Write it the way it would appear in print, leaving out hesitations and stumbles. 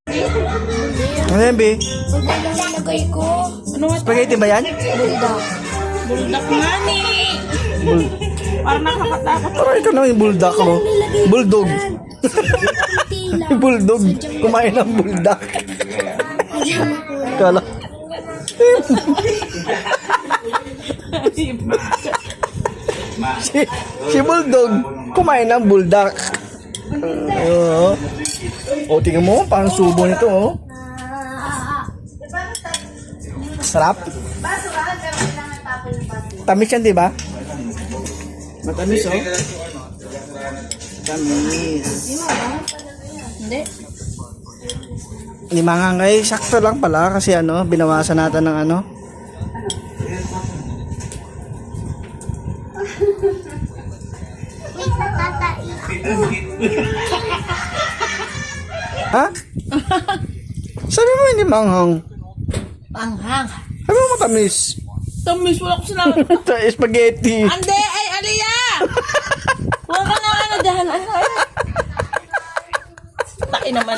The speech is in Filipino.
Ano yan, Bi? Nalagay ko. Ano nga? Spaghetti ba yan? Buldak. Buldak nga ni. Parang nakakatakot. Pero ito na yung bulldog mo. Bulldog. Bulldog. Kumain ng bulldog. Kala. si bulldog kumain ng bulldog. Oo. O, tingnan mo, parang subo nito, oh. Sarap. Tamis yan, di ba? Matamis, oh. Tamis. Hindi. Lima nga ngay, sakto lang pala kasi ano, binawasan natin ng ano. Ha? Sabi mo hindi manghang. Panghang. Sabi mo matamis. Tamis, wala ko sinabi. Spaghetti. Ande, ay, Aliyah! Huwag ka na, ano, dyan, ano, Takin naman.